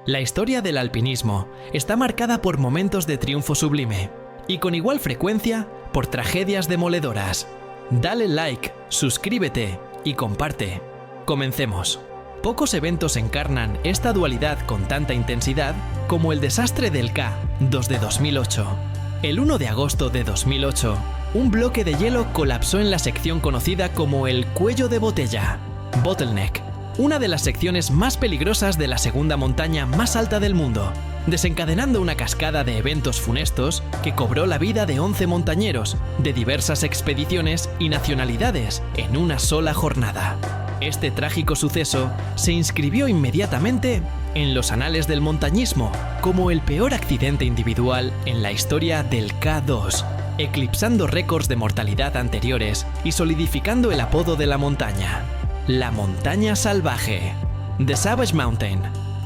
La historia del alpinismo está marcada por momentos de triunfo sublime y con igual frecuencia por tragedias demoledoras. Dale like, suscríbete y comparte. Comencemos. Pocos eventos encarnan esta dualidad con tanta intensidad como el desastre del K2 de 2008. El 1 de agosto de 2008, un bloque de hielo colapsó en la sección conocida como el cuello de botella, Bottleneck, una de las secciones más peligrosas de la segunda montaña más alta del mundo, desencadenando una cascada de eventos funestos que cobró la vida de 11 montañeros de diversas expediciones y nacionalidades en una sola jornada. Este trágico suceso se inscribió inmediatamente en los anales del montañismo como el peor accidente individual en la historia del K2, eclipsando récords de mortalidad anteriores y solidificando el apodo de la montaña, la montaña salvaje, The Savage Mountain,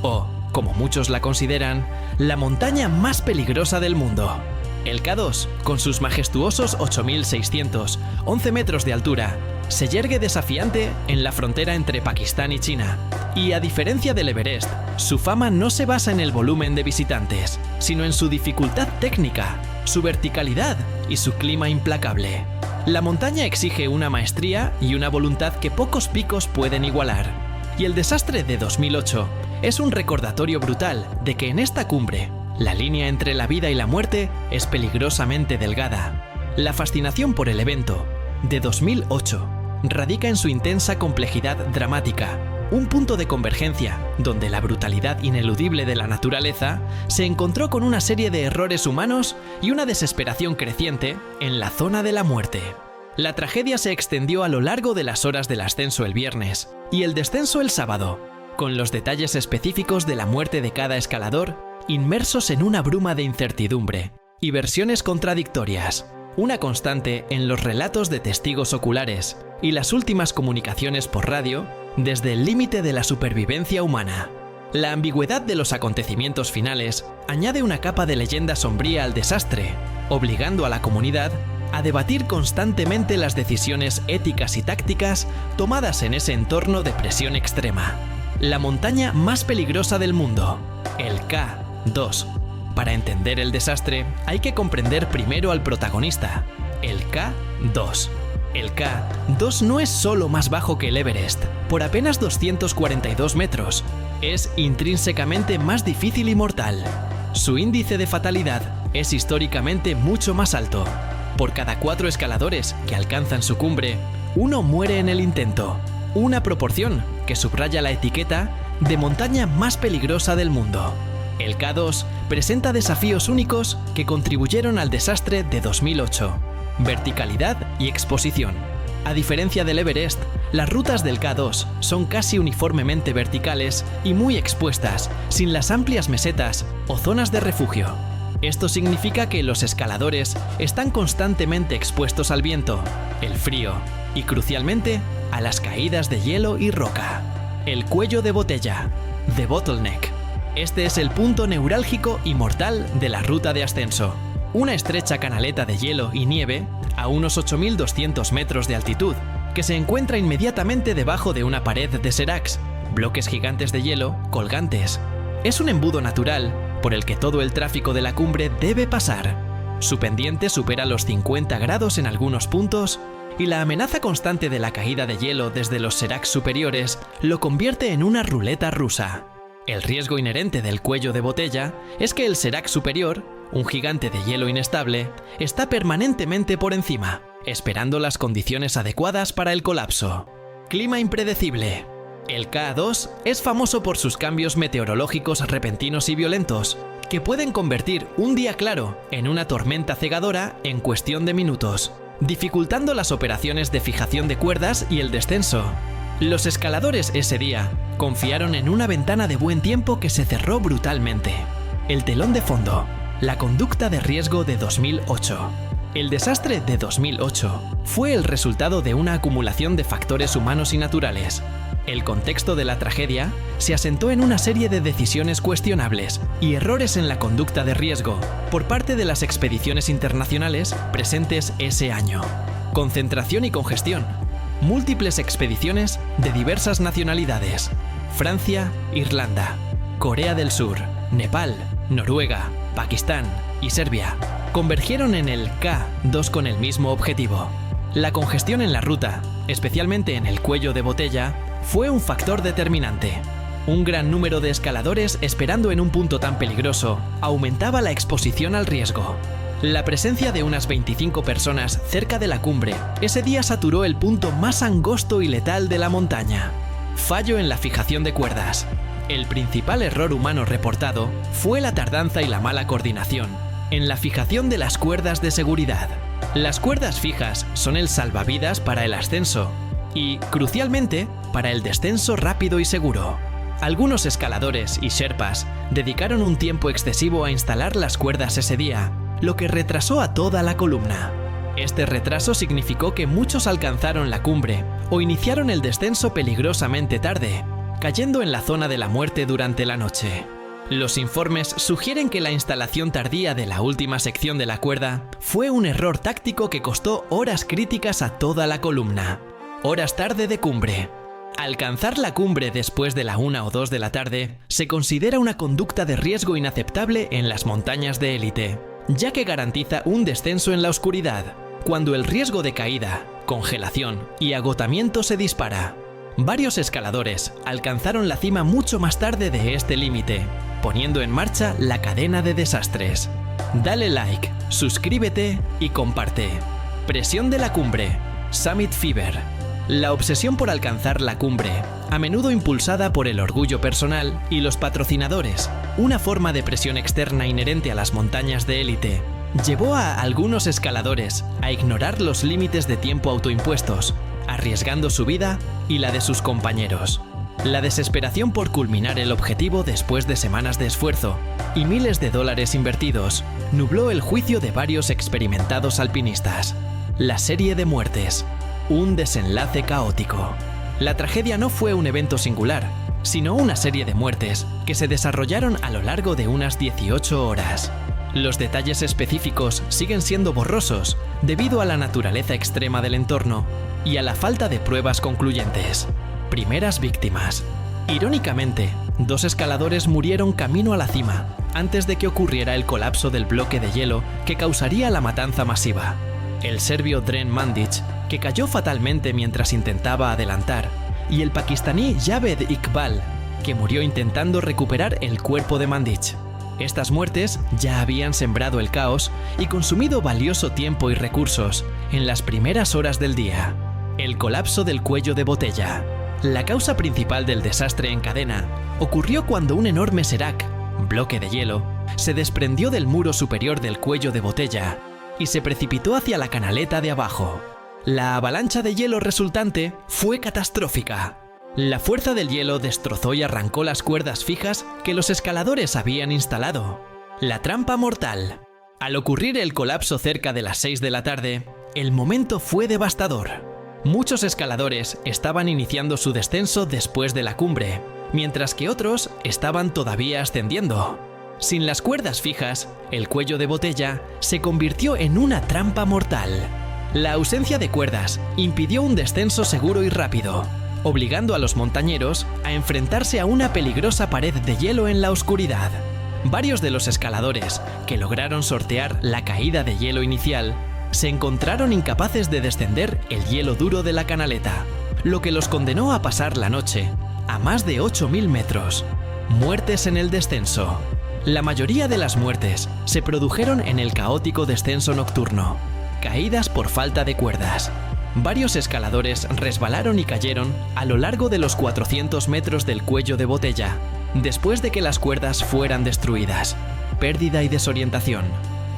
o, como muchos la consideran, la montaña más peligrosa del mundo. El K2, con sus majestuosos 8.611 metros de altura, se yergue desafiante en la frontera entre Pakistán y China. Y a diferencia del Everest, su fama no se basa en el volumen de visitantes, sino en su dificultad técnica, su verticalidad y su clima implacable. La montaña exige una maestría y una voluntad que pocos picos pueden igualar. Y el desastre de 2008 es un recordatorio brutal de que en esta cumbre, la línea entre la vida y la muerte es peligrosamente delgada. La fascinación por el evento de 2008 radica en su intensa complejidad dramática, un punto de convergencia donde la brutalidad ineludible de la naturaleza se encontró con una serie de errores humanos y una desesperación creciente en la zona de la muerte. La tragedia se extendió a lo largo de las horas del ascenso el viernes y el descenso el sábado, con los detalles específicos de la muerte de cada escalador inmersos en una bruma de incertidumbre y versiones contradictorias, una constante en los relatos de testigos oculares y las últimas comunicaciones por radio desde el límite de la supervivencia humana. La ambigüedad de los acontecimientos finales añade una capa de leyenda sombría al desastre, obligando a la comunidad a debatir constantemente las decisiones éticas y tácticas tomadas en ese entorno de presión extrema. La montaña más peligrosa del mundo, el K2. Para entender el desastre, hay que comprender primero al protagonista, el K2. El K2 no es solo más bajo que el Everest, por apenas 242 metros. Es intrínsecamente más difícil y mortal. Su índice de fatalidad es históricamente mucho más alto. Por cada 4 escaladores que alcanzan su cumbre, uno muere en el intento. Una proporción que subraya la etiqueta de montaña más peligrosa del mundo. El K2 presenta desafíos únicos que contribuyeron al desastre de 2008. Verticalidad y exposición. A diferencia del Everest, las rutas del K2 son casi uniformemente verticales y muy expuestas, sin las amplias mesetas o zonas de refugio. Esto significa que los escaladores están constantemente expuestos al viento, el frío y, crucialmente, a las caídas de hielo y roca. El cuello de botella, The Bottleneck. Este es el punto neurálgico y mortal de la ruta de ascenso. Una estrecha canaleta de hielo y nieve a unos 8.200 metros de altitud, que se encuentra inmediatamente debajo de una pared de séracs, bloques gigantes de hielo colgantes. Es un embudo natural por el que todo el tráfico de la cumbre debe pasar. Su pendiente supera los 50 grados en algunos puntos y la amenaza constante de la caída de hielo desde los séracs superiores lo convierte en una ruleta rusa. El riesgo inherente del cuello de botella es que el sérac superior, un gigante de hielo inestable, está permanentemente por encima, esperando las condiciones adecuadas para el colapso. Clima impredecible. El K2 es famoso por sus cambios meteorológicos repentinos y violentos, que pueden convertir un día claro en una tormenta cegadora en cuestión de minutos, dificultando las operaciones de fijación de cuerdas y el descenso. Los escaladores ese día confiaron en una ventana de buen tiempo que se cerró brutalmente. El telón de fondo, la conducta de riesgo de 2008. El desastre de 2008 fue el resultado de una acumulación de factores humanos y naturales. El contexto de la tragedia se asentó en una serie de decisiones cuestionables y errores en la conducta de riesgo por parte de las expediciones internacionales presentes ese año. Concentración y congestión. Múltiples expediciones de diversas nacionalidades. Francia, Irlanda. Corea del Sur, Nepal, Noruega, Pakistán y Serbia convergieron en el K2 con el mismo objetivo. La congestión en la ruta, especialmente en el cuello de botella, fue un factor determinante. Un gran número de escaladores esperando en un punto tan peligroso aumentaba la exposición al riesgo. La presencia de unas 25 personas cerca de la cumbre ese día saturó el punto más angosto y letal de la montaña. Fallo en la fijación de cuerdas. El principal error humano reportado fue la tardanza y la mala coordinación en la fijación de las cuerdas de seguridad. Las cuerdas fijas son el salvavidas para el ascenso y, crucialmente, para el descenso rápido y seguro. Algunos escaladores y sherpas dedicaron un tiempo excesivo a instalar las cuerdas ese día, lo que retrasó a toda la columna. Este retraso significó que muchos alcanzaron la cumbre o iniciaron el descenso peligrosamente tarde, cayendo en la zona de la muerte durante la noche. Los informes sugieren que la instalación tardía de la última sección de la cuerda fue un error táctico que costó horas críticas a toda la columna. Horas tarde de cumbre. Alcanzar la cumbre después de la 1 o 2 de la tarde se considera una conducta de riesgo inaceptable en las montañas de élite, ya que garantiza un descenso en la oscuridad, cuando el riesgo de caída, congelación y agotamiento se dispara. Varios escaladores alcanzaron la cima mucho más tarde de este límite, poniendo en marcha la cadena de desastres. Dale like, suscríbete y comparte. Presión de la cumbre. Summit Fever. La obsesión por alcanzar la cumbre, a menudo impulsada por el orgullo personal y los patrocinadores, una forma de presión externa inherente a las montañas de élite, llevó a algunos escaladores a ignorar los límites de tiempo autoimpuestos, arriesgando su vida y la de sus compañeros. La desesperación por culminar el objetivo después de semanas de esfuerzo y miles de dólares invertidos nubló el juicio de varios experimentados alpinistas. La serie de muertes. Un desenlace caótico. La tragedia no fue un evento singular, sino una serie de muertes que se desarrollaron a lo largo de unas 18 horas. Los detalles específicos siguen siendo borrosos debido a la naturaleza extrema del entorno y a la falta de pruebas concluyentes. Primeras víctimas. Irónicamente, 2 escaladores murieron camino a la cima antes de que ocurriera el colapso del bloque de hielo que causaría la matanza masiva. El serbio Dren Mandić, que cayó fatalmente mientras intentaba adelantar, y el pakistaní Javed Iqbal, que murió intentando recuperar el cuerpo de Mandić. Estas muertes ya habían sembrado el caos y consumido valioso tiempo y recursos en las primeras horas del día. El colapso del cuello de botella. La causa principal del desastre en cadena ocurrió cuando un enorme serac, bloque de hielo, se desprendió del muro superior del cuello de botella y se precipitó hacia la canaleta de abajo. La avalancha de hielo resultante fue catastrófica. La fuerza del hielo destrozó y arrancó las cuerdas fijas que los escaladores habían instalado. La trampa mortal. Al ocurrir el colapso cerca de las 6 de la tarde, el momento fue devastador. Muchos escaladores estaban iniciando su descenso después de la cumbre, mientras que otros estaban todavía ascendiendo. Sin las cuerdas fijas, el cuello de botella se convirtió en una trampa mortal. La ausencia de cuerdas impidió un descenso seguro y rápido, obligando a los montañeros a enfrentarse a una peligrosa pared de hielo en la oscuridad. Varios de los escaladores que lograron sortear la caída de hielo inicial se encontraron incapaces de descender el hielo duro de la canaleta, lo que los condenó a pasar la noche a más de 8.000 metros. Muertes en el descenso. La mayoría de las muertes se produjeron en el caótico descenso nocturno. Caídas por falta de cuerdas. Varios escaladores resbalaron y cayeron a lo largo de los 400 metros del cuello de botella, después de que las cuerdas fueran destruidas. Pérdida y desorientación.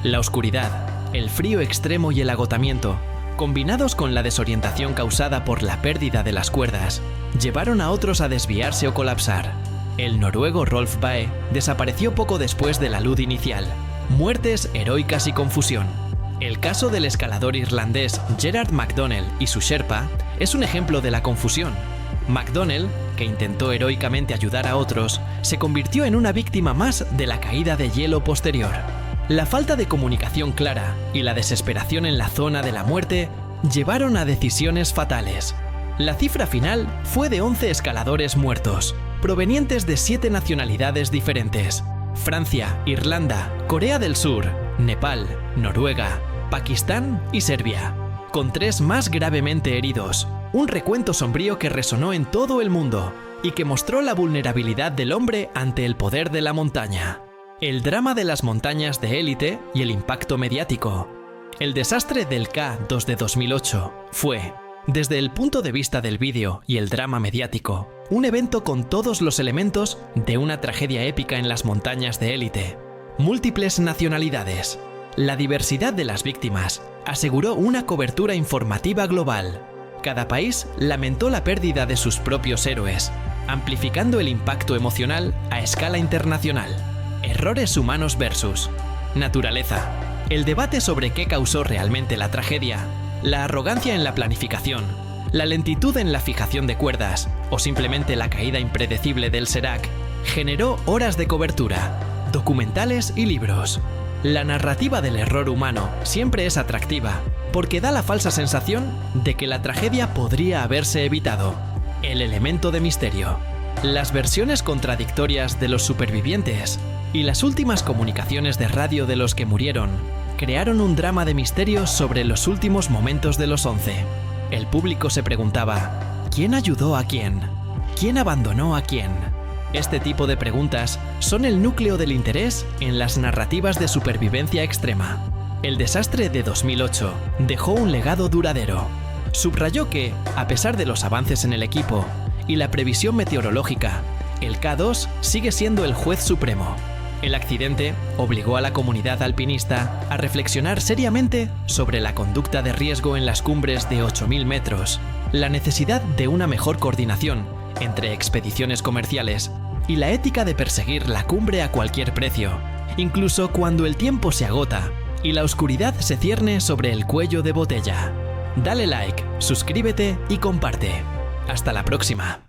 La oscuridad, el frío extremo y el agotamiento, combinados con la desorientación causada por la pérdida de las cuerdas, llevaron a otros a desviarse o colapsar. El noruego Rolf Bae desapareció poco después de la luz inicial. Muertes heroicas y confusión. El caso del escalador irlandés Gerard McDonnell y su sherpa es un ejemplo de la confusión. McDonnell, que intentó heroicamente ayudar a otros, se convirtió en una víctima más de la caída de hielo posterior. La falta de comunicación clara y la desesperación en la zona de la muerte llevaron a decisiones fatales. La cifra final fue de 11 escaladores muertos, provenientes de 7 nacionalidades diferentes: Francia, Irlanda, Corea del Sur, Nepal, Noruega, Pakistán y Serbia, con 3 más gravemente heridos. Un recuento sombrío que resonó en todo el mundo y que mostró la vulnerabilidad del hombre ante el poder de la montaña. El drama de las montañas de élite y el impacto mediático. El desastre del K2 de 2008 fue, desde el punto de vista del vídeo y el drama mediático, un evento con todos los elementos de una tragedia épica en las montañas de élite. Múltiples nacionalidades. La diversidad de las víctimas aseguró una cobertura informativa global. Cada país lamentó la pérdida de sus propios héroes, amplificando el impacto emocional a escala internacional. Errores humanos versus naturaleza. El debate sobre qué causó realmente la tragedia, la arrogancia en la planificación, la lentitud en la fijación de cuerdas o simplemente la caída impredecible del Serac, generó horas de cobertura, documentales y libros. La narrativa del error humano siempre es atractiva, porque da la falsa sensación de que la tragedia podría haberse evitado. El elemento de misterio. Las versiones contradictorias de los supervivientes y las últimas comunicaciones de radio de los que murieron crearon un drama de misterio sobre los últimos momentos de los 11. El público se preguntaba: ¿quién ayudó a quién? ¿Quién abandonó a quién? Este tipo de preguntas son el núcleo del interés en las narrativas de supervivencia extrema. El desastre de 2008 dejó un legado duradero. Subrayó que, a pesar de los avances en el equipo y la previsión meteorológica, el K2 sigue siendo el juez supremo. El accidente obligó a la comunidad alpinista a reflexionar seriamente sobre la conducta de riesgo en las cumbres de 8.000 metros, la necesidad de una mejor coordinación entre expediciones comerciales y la ética de perseguir la cumbre a cualquier precio, incluso cuando el tiempo se agota y la oscuridad se cierne sobre el cuello de botella. Dale like, suscríbete y comparte. Hasta la próxima.